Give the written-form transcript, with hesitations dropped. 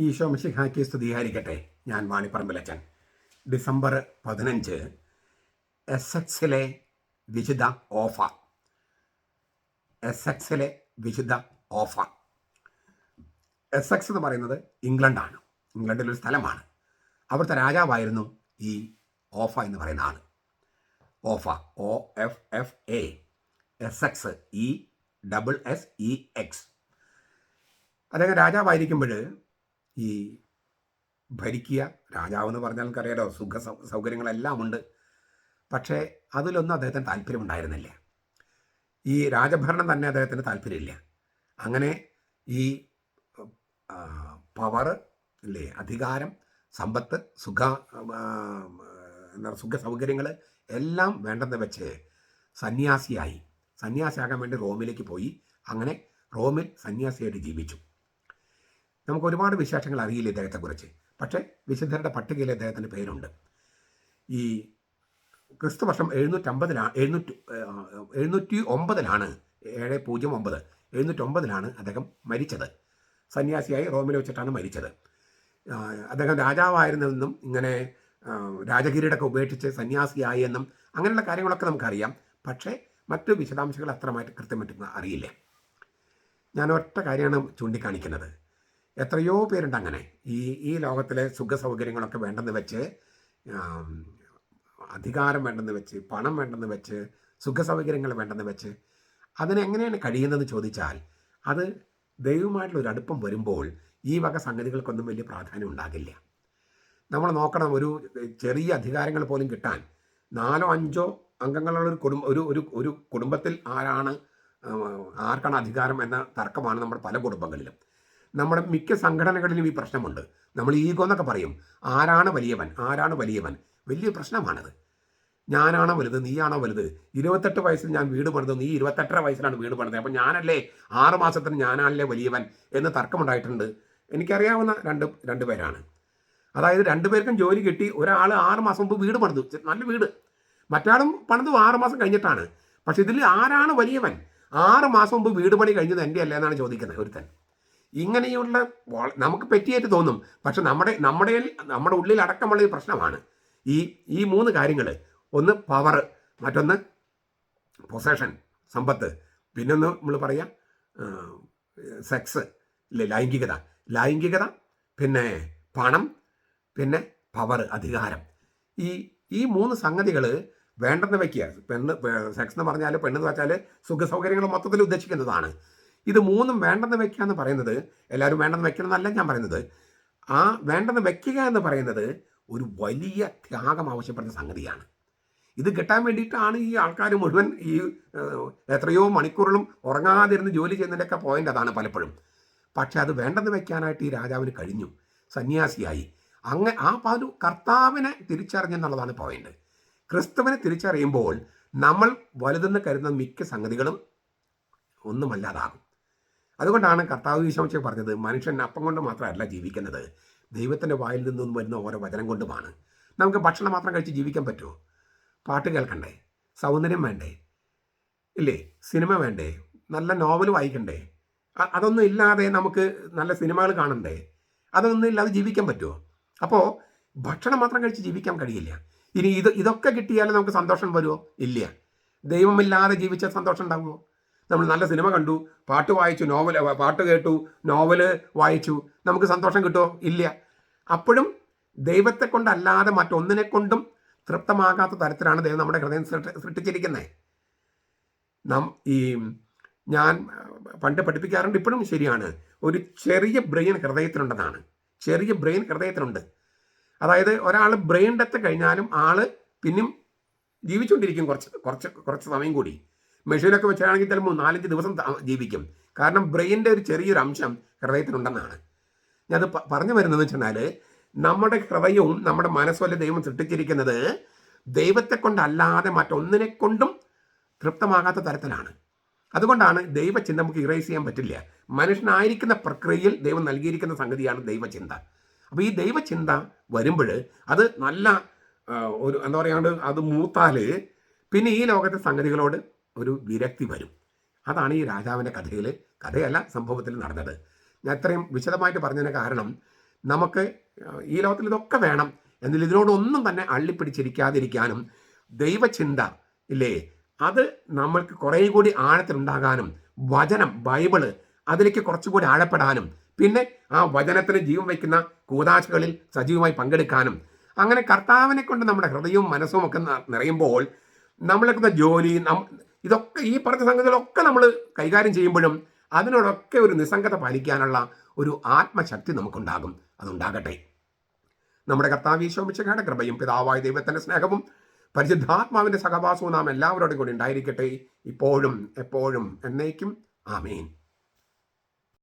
ഈശോ മിശിഹായ്ക്ക് സ്തുതിയായിരിക്കട്ടെ. ഞാൻ വാണിപ്പറമ്പിലച്ചൻ. ഡിസംബർ 15 എസ്സെക്സിലെ വിശുദ്ധ ഓഫ. എസ്സെക്സിലെ വിശുദ്ധ ഓഫ. എസ്സെക്സ് എന്ന് പറയുന്നത് ഇംഗ്ലണ്ടാണ്. ഇംഗ്ലണ്ടിലൊരു സ്ഥലമാണ്. അവിടുത്തെ രാജാവായിരുന്നു ഈ ഓഫ എന്ന് പറയുന്ന ആൾ. Offa, OFFA. Essex, ESSEX. അദ്ദേഹം രാജാവായിരിക്കുമ്പോൾ ഈ ഭരിക്കുക, രാജാവെന്ന് പറഞ്ഞാൽ നമുക്കറിയാലോ, സൗകര്യങ്ങളെല്ലാം ഉണ്ട്. പക്ഷേ അതിലൊന്നും അദ്ദേഹത്തിന് താല്പര്യമുണ്ടായിരുന്നില്ല. ഈ രാജഭരണം തന്നെ അദ്ദേഹത്തിന് താല്പര്യമില്ല. അങ്ങനെ ഈ പവർ ഇല്ലേ, അധികാരം, സമ്പത്ത്, സുഖ സൗകര്യങ്ങൾ എല്ലാം വേണ്ടെന്ന് വെച്ച് സന്യാസിയാകാൻ വേണ്ടി റോമിലേക്ക് പോയി. അങ്ങനെ റോമിൽ സന്യാസിയായിട്ട് ജീവിച്ചു. നമുക്ക് ഒരുപാട് വിശേഷങ്ങൾ അറിയില്ല ഇദ്ദേഹത്തെക്കുറിച്ച്. പക്ഷേ വിശുദ്ധരുടെ പട്ടികയിൽ അദ്ദേഹത്തിൻ്റെ പേരുണ്ട്. ഈ ക്രിസ്തുവർഷം 709 അദ്ദേഹം മരിച്ചത്. സന്യാസിയായി റോമിൽ വെച്ചിട്ടാണ് മരിച്ചത്. അദ്ദേഹം രാജാവായിരുന്നെന്നും ഇങ്ങനെ രാജകിരീടമൊക്കെ ഉപേക്ഷിച്ച് സന്യാസിയായി എന്നും അങ്ങനെയുള്ള കാര്യങ്ങളൊക്കെ നമുക്കറിയാം. പക്ഷേ മറ്റു വിശദാംശങ്ങൾ അത്രമായിട്ട് കൃത്യമായിട്ട് അറിയില്ല. ഞാൻ ഒറ്റ കാര്യമാണ് ചൂണ്ടിക്കാണിക്കുന്നത്. എത്രയോ പേരുണ്ട് അങ്ങനെ ഈ ലോകത്തിലെ സുഖ സൗകര്യങ്ങളൊക്കെ വേണ്ടെന്ന് വെച്ച്, അധികാരം വേണ്ടെന്ന് വെച്ച്, പണം വേണ്ടെന്ന് വെച്ച്, സുഖ സൗകര്യങ്ങൾ വേണ്ടെന്ന് വെച്ച് അതിനെങ്ങനെയാണ് കഴിയുന്നതെന്ന് ചോദിച്ചാൽ, അത് ദൈവമായിട്ടുള്ളൊരു അടുപ്പം വരുമ്പോൾ ഈ വക സംഗതികൾക്കൊന്നും വലിയ പ്രാധാന്യം ഉണ്ടാകില്ല. നമ്മൾ നോക്കണം, ഒരു ചെറിയ അധികാരങ്ങൾ പോലും കിട്ടാൻ 4-5 അംഗങ്ങളുള്ള ഒരു കുടുംബത്തിൽ ആർക്കാണ് അധികാരം എന്ന തർക്കമാണ് നമ്മുടെ പല കുടുംബങ്ങളിലും. നമ്മുടെ മിക്ക സംഘടനകളിലും ഈ പ്രശ്നമുണ്ട്. നമ്മൾ ഈഗോ എന്നൊക്കെ പറയും. ആരാണ് വലിയവൻ വലിയ പ്രശ്നമാണത്. ഞാനാണോ വലുത്, നീയാണോ വലുത്? 28 വയസ്സിൽ ഞാൻ വീട് പണിത്, നീ 28 വയസ്സിലാണ് വീട് പണിത്, അപ്പം ഞാനല്ലേ 6 മാസത്തിന് ഞാനാണല്ലേ വലിയവൻ എന്ന് തർക്കമുണ്ടായിട്ടുണ്ട്. എനിക്കറിയാവുന്ന രണ്ട് പേരാണ്. അതായത് 2 പേർക്കും ജോലി കിട്ടി. ഒരാൾ 6 മാസം മുമ്പ് വീട് പണിതു, നല്ല വീട്. മറ്റാളും പണിത് 6 മാസം കഴിഞ്ഞിട്ടാണ്. പക്ഷെ ഇതിൽ ആരാണ് വലിയവൻ? 6 മാസം മുമ്പ് വീട് പണി കഴിഞ്ഞത് എൻ്റെ അല്ലേ എന്നാണ് ചോദിക്കുന്നത് ഒരുത്തൻ. ഇങ്ങനെയുള്ള നമുക്ക് പറ്റിയായിട്ട് തോന്നും. പക്ഷെ നമ്മുടെ ഉള്ളിൽ അടക്കമുള്ള ഒരു പ്രശ്നമാണ് ഈ 3 കാര്യങ്ങൾ. ഒന്ന് പവർ, മറ്റൊന്ന് പൊസഷൻ, സമ്പത്ത്, പിന്നൊന്ന് നമ്മൾ പറയാം സെക്സ്, ഇല്ലേ, ലൈംഗികത, പിന്നെ പണം, പിന്നെ പവർ, അധികാരം. ഈ 3 സംഗതികൾ വേണ്ടെന്ന് വയ്ക്കുക. സെക്സ് എന്ന് പറഞ്ഞാൽ, പെണ്ണെന്ന് വെച്ചാൽ സുഖ സൗകര്യങ്ങൾ മൊത്തത്തിൽ ഉദ്ദേശിക്കുന്നതാണ്. ഇത് 3 വേണ്ടെന്ന് വയ്ക്കുക എന്ന് പറയുന്നത്, എല്ലാവരും വേണ്ടെന്ന് വയ്ക്കണം എന്നല്ല ഞാൻ പറയുന്നത്. ആ വേണ്ടെന്ന് വയ്ക്കുക എന്ന് പറയുന്നത് ഒരു വലിയ ത്യാഗം ആവശ്യപ്പെടുന്ന സംഗതിയാണ്. ഇത് കിട്ടാൻ വേണ്ടിയിട്ടാണ് ഈ ആൾക്കാർ മുഴുവൻ ഈ എത്രയോ മണിക്കൂറുകളും ഉറങ്ങാതിരുന്ന് ജോലി ചെയ്യുന്നതിൻ്റെയൊക്കെ പോയിന്റ് അതാണ് പലപ്പോഴും. പക്ഷെ അത് വേണ്ടെന്ന് വയ്ക്കാനായിട്ട് ഈ രാജാവിന് കഴിഞ്ഞു. സന്യാസിയായി. ആ ഒരു കർത്താവിനെ തിരിച്ചറിഞ്ഞെന്നുള്ളതാണ് പോയിന്റ്. ക്രിസ്തുവിനെ തിരിച്ചറിയുമ്പോൾ നമ്മൾ വലുതെന്ന് കരുതുന്ന മിക്ക സംഗതികളും ഒന്നുമല്ലാതാകും. അതുകൊണ്ടാണ് കർത്താവ് ഈശോ പറഞ്ഞത്, മനുഷ്യൻ അപ്പം കൊണ്ട് മാത്രമല്ല ജീവിക്കുന്നത്, ദൈവത്തിൻ്റെ വായിൽ നിന്നും വരുന്ന ഓരോ വചനം കൊണ്ടുമാണ്. നമുക്ക് ഭക്ഷണം മാത്രം കഴിച്ച് ജീവിക്കാൻ പറ്റുമോ? പാട്ട് കേൾക്കണ്ടേ? സൗന്ദര്യം വേണ്ടേ? ഇല്ലേ? സിനിമ വേണ്ടേ? നല്ല നോവൽ വായിക്കണ്ടേ? അതൊന്നും ഇല്ലാതെ നമുക്ക് നല്ല സിനിമകൾ കാണണ്ടേ? അതൊന്നും ഇല്ലാതെ ജീവിക്കാൻ പറ്റുമോ? അപ്പോൾ ഭക്ഷണം മാത്രം കഴിച്ച് ജീവിക്കാൻ കഴിയില്ല. ഇനി ഇതൊക്കെ കിട്ടിയാൽ നമുക്ക് സന്തോഷം വരുമോ? ഇല്ല. ദൈവമില്ലാതെ ജീവിച്ച സന്തോഷം ഉണ്ടാകുമോ? നമ്മൾ നല്ല സിനിമ കണ്ടു, പാട്ട് വായിച്ചു, പാട്ട് കേട്ടു, നോവല് വായിച്ചു, നമുക്ക് സന്തോഷം കിട്ടുമോ? ഇല്ല. അപ്പോഴും ദൈവത്തെ കൊണ്ടല്ലാതെ മറ്റൊന്നിനെ കൊണ്ടും തൃപ്തമാകാത്ത തരത്തിലാണ് ദൈവം നമ്മുടെ ഹൃദയം സൃഷ്ടിച്ചിരിക്കുന്നത്. ഞാൻ പണ്ട് പഠിപ്പിക്കാറുണ്ട്, ഇപ്പോഴും ശരിയാണ്, ഒരു ചെറിയ ബ്രെയിൻ ഹൃദയത്തിലുണ്ടെന്നാണ്. ചെറിയ ബ്രെയിൻ ഹൃദയത്തിലുണ്ട്. അതായത് ഒരാൾ ബ്രെയിൻ ഡെത്ത് കഴിഞ്ഞാലും ആൾ പിന്നെയും ജീവിച്ചുകൊണ്ടിരിക്കും കുറച്ച് സമയം കൂടി. മെഷീനൊക്കെ വെച്ചാണെങ്കിൽ ചിലപ്പോൾ 4-5 ദിവസം ജീവിക്കും. കാരണം ബ്രെയിനിൻ്റെ ഒരു ചെറിയൊരു അംശം ഹൃദയത്തിലുണ്ടെന്നാണ്. ഞാനത് പറഞ്ഞു വരുന്നതെന്ന് വെച്ചാൽ, നമ്മുടെ ഹൃദയവും നമ്മുടെ മനസ്സുമല്ല ദൈവം സൃഷ്ടിച്ചിരിക്കുന്നത് ദൈവത്തെ കൊണ്ടല്ലാതെ മറ്റൊന്നിനെ കൊണ്ടും തൃപ്തമാകാത്ത തരത്തിലാണ്. അതുകൊണ്ടാണ് ദൈവചിന്ത നമുക്ക് ഇറേസ് ചെയ്യാൻ പറ്റില്ല. മനുഷ്യനായിരിക്കുന്ന പ്രക്രിയയിൽ ദൈവം നൽകിയിരിക്കുന്ന സംഗതിയാണ് ദൈവചിന്ത. അപ്പോൾ ഈ ദൈവചിന്ത വരുമ്പോൾ അത് നല്ല ഒരു എന്താ പറയാണ്ട്, അത് മൂത്താൽ പിന്നെ ഈ ലോകത്തെ സംഗതികളോട് ഒരു വിരക്തി വരും. അതാണ് ഈ രാജാവിൻ്റെ കഥയല്ല സംഭവത്തിൽ നടന്നത്. ഞാൻ ഇത്രയും വിശദമായിട്ട് പറഞ്ഞതിന് കാരണം, നമുക്ക് ഈ ലോകത്തിൽ ഇതൊക്കെ വേണം, എന്നാൽ ഇതിനോടൊന്നും തന്നെ അള്ളിപ്പിടിച്ചിരിക്കാതിരിക്കാനും ദൈവചിന്ത ഇല്ലേ അത് നമ്മൾക്ക് കുറേ കൂടി ആഴത്തിലുണ്ടാകാനും വചനം ബൈബിള് അതിലേക്ക് കുറച്ചുകൂടി ആഴപ്പെടാനും പിന്നെ ആ വചനത്തിന് ജീവൻ വയ്ക്കുന്ന കൂദാശകളിൽ സജീവമായി പങ്കെടുക്കാനും അങ്ങനെ കർത്താവിനെ കൊണ്ട് നമ്മുടെ ഹൃദയവും മനസ്സും ഒക്കെ നിറയുമ്പോൾ നമ്മളെക്കുന്ന ജോലി ഇതൊക്കെ ഈ പറഞ്ഞ സംഗതികളൊക്കെ നമ്മൾ കൈകാര്യം ചെയ്യുമ്പോഴും അതിനോടൊക്കെ ഒരു നിസ്സംഗത പാലിക്കാനുള്ള ഒരു ആത്മശക്തി നമുക്കുണ്ടാകും. അതുണ്ടാകട്ടെ. നമ്മുടെ കർത്താവ് ഈശോ മിശിഹായുടെ കൃപയും പിതാവായ ദൈവത്തിന്റെ സ്നേഹവും പരിശുദ്ധാത്മാവിന്റെ സഹവാസവും നാം എല്ലാവരോടും കൂടി ഉണ്ടായിരിക്കട്ടെ, ഇപ്പോഴും എപ്പോഴും എന്നേക്കും. ആമേൻ.